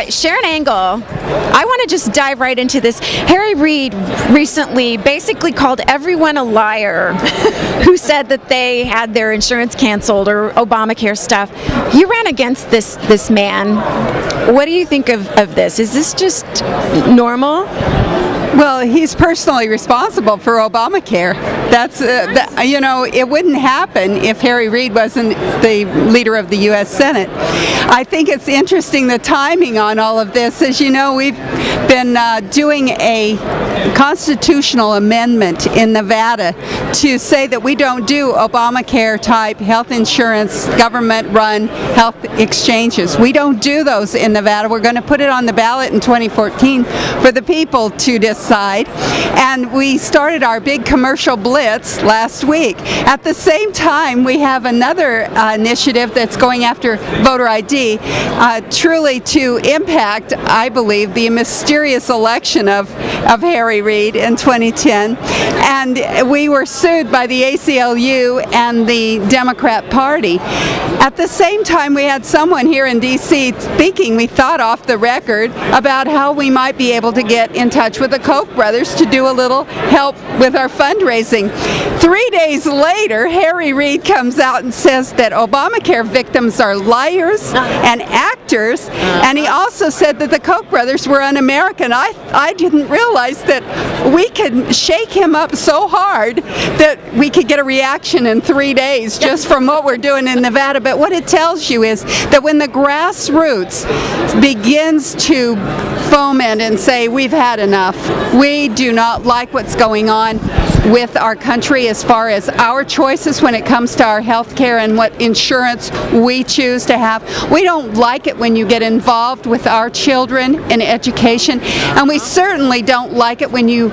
Sharron Angle, I want to just dive right into this. Harry Reid recently basically called everyone a liar who said that they had their insurance canceled or Obamacare stuff. You ran against this man. What do you think of this? Is this just normal? Well, he's personally responsible for Obamacare. That's, it wouldn't happen if Harry Reid wasn't the leader of the U.S. Senate. I think it's interesting the timing on all of this. As you know, we've been doing a constitutional amendment in Nevada to say that we don't do Obamacare type health insurance, government-run health exchanges. We don't do those in Nevada. We're going to put it on the ballot in 2014 for the people to decide. And we started our big commercial blitz last week. At the same time, we have another initiative that's going after voter ID, truly to impact, I believe, the mysterious election of Harry Reid in 2010. And we were sued by the ACLU and the Democrat Party. At the same time, we had someone here in D.C. speaking, we thought off the record, about how we might be able to get in touch with the Koch brothers to do a little help with our fundraising. 3 days later, Harry Reid comes out and says that Obamacare victims are liars and actors, and he also said that the Koch brothers were un-American. I didn't realize that we could shake him up so hard that we could get a reaction in 3 days just from what we're doing in Nevada. But what it tells you is that when the grassroots begins to foment and say, we've had enough, we do not like what's going on with our country as far as our choices when it comes to our health care and what insurance we choose to have. We don't like it when you get involved with our children in education, and we certainly don't like it when you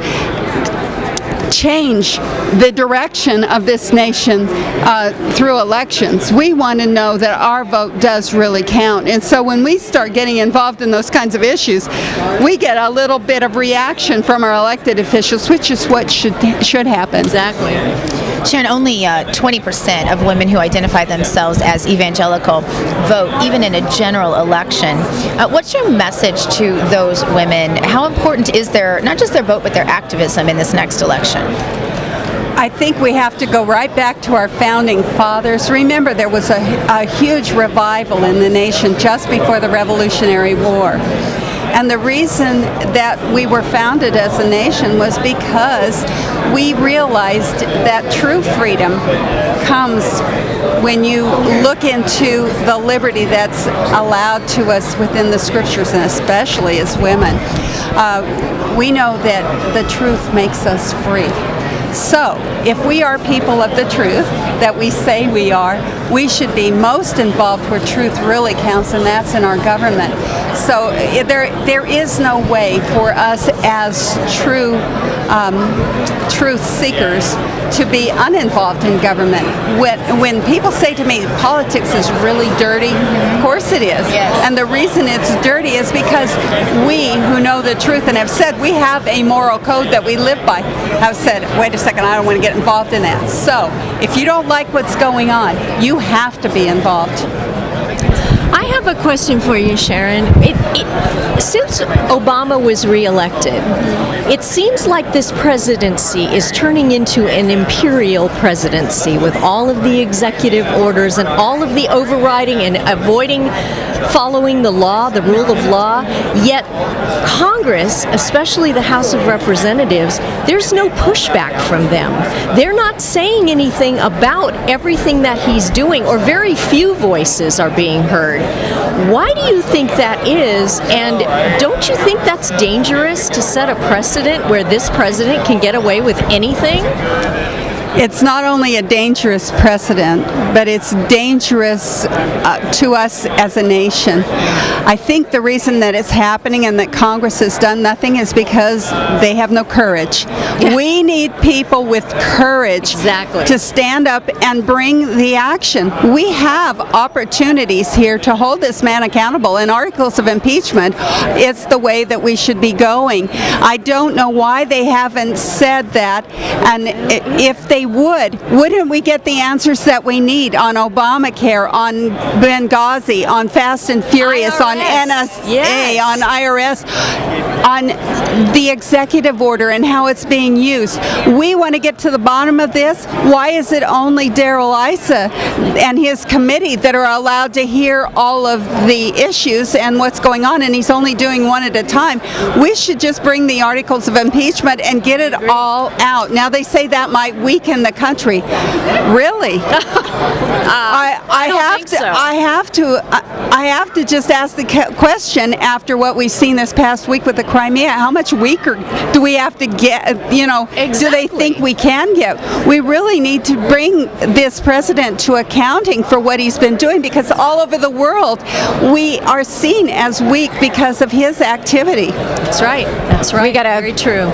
change the direction of this nation through elections. We want to know that our vote does really count, and so when we start getting involved in those kinds of issues, we get a little bit of reaction from our elected officials, which is what should happen. Exactly. Sharron, only 20% of women who identify themselves as evangelical vote, even in a general election. What's your message to those women? How important is not just their vote, but their activism in this next election? I think we have to go right back to our founding fathers. Remember, there was a huge revival in the nation just before the Revolutionary War. And the reason that we were founded as a nation was because we realized that true freedom comes when you look into the liberty that's allowed to us within the scriptures, and especially as women. We know that the truth makes us free. So, if we are people of the truth, that we say we are, we should be most involved where truth really counts, and that's in our government. So, there is no way for us as true truth seekers to be uninvolved in government. When people say to me, politics is really dirty, of course it is. Yes. And the reason it's dirty is because we who know the truth and have said we have a moral code that we live by, have said, wait a second, I don't want to get involved in that. So, if you don't like what's going on, you have to be involved. I have a question for you, Sharron. Since Obama was reelected, it seems like this presidency is turning into an imperial presidency with all of the executive orders and all of the overriding and avoiding following the law, the rule of law. Yet Congress, especially the House of Representatives, there's no pushback from them. They're not saying anything about everything that he's doing, or very few voices are being heard. Why do you think that is, and don't you think that's dangerous to set a precedent where this president can get away with anything? It's not only a dangerous precedent, but it's dangerous to us as a nation. I think the reason that it's happening and that Congress has done nothing is because they have no courage. Yeah. We need people with courage to stand up and bring the action. We have opportunities here to hold this man accountable, and articles of impeachment, it's the way that we should be going. I don't know why they haven't said that, and if they they wouldn't we get the answers that we need on Obamacare, on Benghazi, on Fast and Furious, IRS. on NSA, Yes. on IRS, on the executive order and how it's being used. We want to get to the bottom of this. Why is it only Darrell Issa and his committee that are allowed to hear all of the issues and what's going on, and he's only doing one at a time? We should just bring the articles of impeachment and get it all out. Now they say that might weaken the country. Really? I have to just ask the question, after what we've seen this past week with the Crimea, how much weaker do we have to get? You know, do they think we can get? We really need to bring this president to accounting for what he's been doing, because all over the world we are seen as weak because of his activity. That's right. That's right. We gotta- Very true.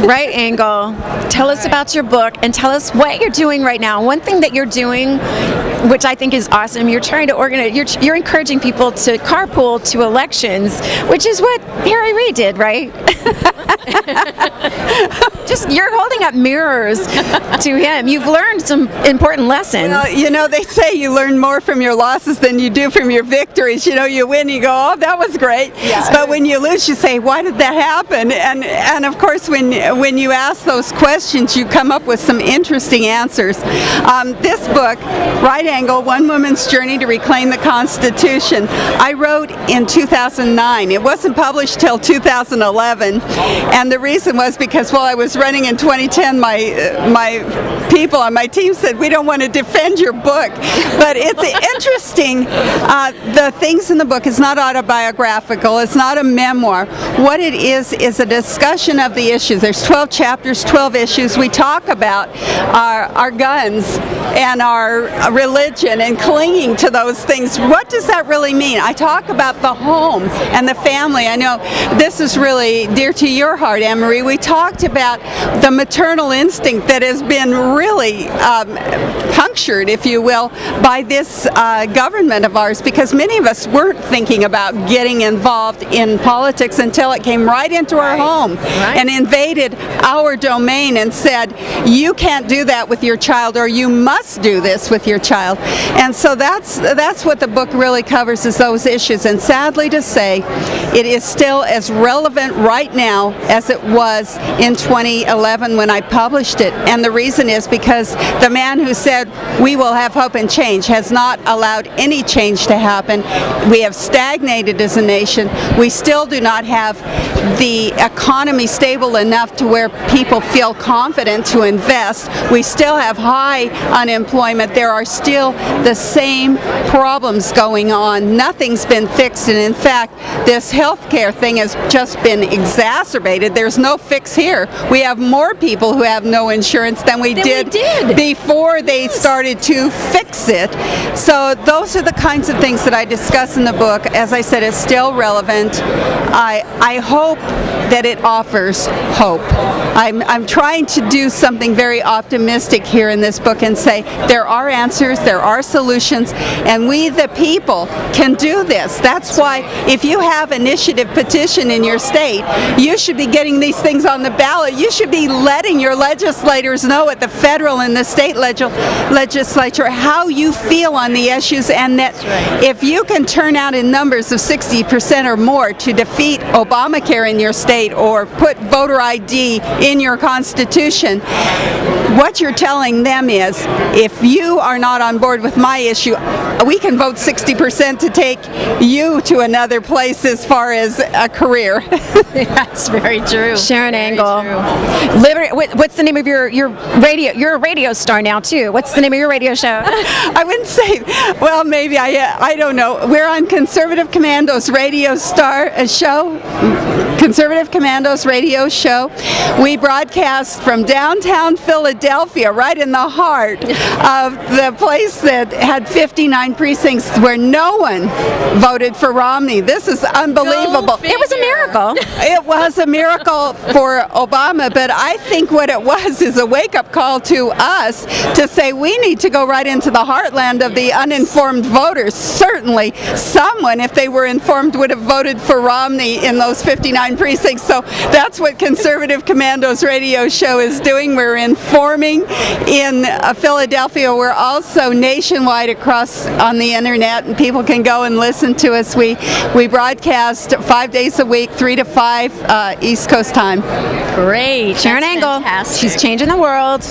Right Angle, tell us about your book and tell us what you're doing right now. One thing that you're doing, which I think is awesome, you're trying to organize, you're encouraging people to carpool to elections, which is what Harry Reid did, right? Just, you're holding up mirrors to him. You've learned some important lessons. Well, you know, they say you learn more from your losses than you do from your victories. You know, you win, you go, oh, that was great. Yeah. But when you lose, you say, why did that happen? And of course, when you ask those questions, you come up with some interesting answers. This book, Right Angle, One Woman's Journey to Reclaim the Constitution, I wrote in 2009. It wasn't published till 2011, and the reason was because while I was running in 2010, my people on my team said, we don't want to defend your book. But it's interesting. The things in the book, it's not autobiographical, it's not a memoir. What it is a discussion of the issues. There's 12 chapters, 12 issues. We talk about our guns and our religion and clinging to those things. What does that really mean? I talk about the home and the family. I know this is really dear to your heart, Anne-Marie. We talked about the maternal instinct that has been really punctured, if you will, by this government of ours, because many of us weren't thinking about getting involved in politics until it came right into our home and invaded our domain and said, you can't do that with your child, or you must do this with your child. And so that's what the book really covers, is those issues. And sadly to say, it is still as relevant right now as it was in 2011 when I published it. And the reason is because the man who said we will have hope and change has not allowed any change to happen. We have stagnated as a nation. We still do not have the economy stable enough to where people feel confident to invest. We still have high unemployment. There are still the same problems going on. Nothing's been fixed, and in fact, this healthcare thing has just been exacerbated. There's no fix here. We have more people who have no insurance than we did before they started to fix it. So those are the kinds of things that I discuss in the book. As I said, it's still relevant. I hope that it offers hope. I'm trying to do something very optimistic here in this book and say there are answers, there are solutions, and we the people can do this. That's why if you have initiative petition in your state, you should be getting these things on the ballot. You should be letting your legislators know at the federal and the state legislature how you feel on the issues, and that if you can turn out in numbers of 60% or more to defeat Obamacare in your state or put voter ID in your constitution, what you're telling them is, if you are not on board with my issue, we can vote 60% to take you to another place as far as a career. That's very true. Sharron Angle. What's the name of your radio? You're a radio star now too. What's the name of your radio show? I wouldn't say, well, maybe I don't know. We're on Conservative Commandos radio show. Conservative Commandos radio show. We broadcast from downtown Philadelphia, right in the heart of the place that had 59 precincts where no one voted for Romney. This is unbelievable. It was a miracle. It was a miracle for Obama, but I think what it was is a wake-up call to us to say we need to go right into the heartland of the uninformed voters. Certainly someone, if they were informed, would have voted for Romney in those 59 precincts. So that's what conservatives Conservative Commandos radio show is doing. We're informing in Philadelphia. We're also nationwide across on the internet, and people can go and listen to us. We broadcast 5 days a week, 3 to 5 East Coast time. Great. Sharron Angle. fantastic. She's changing the world.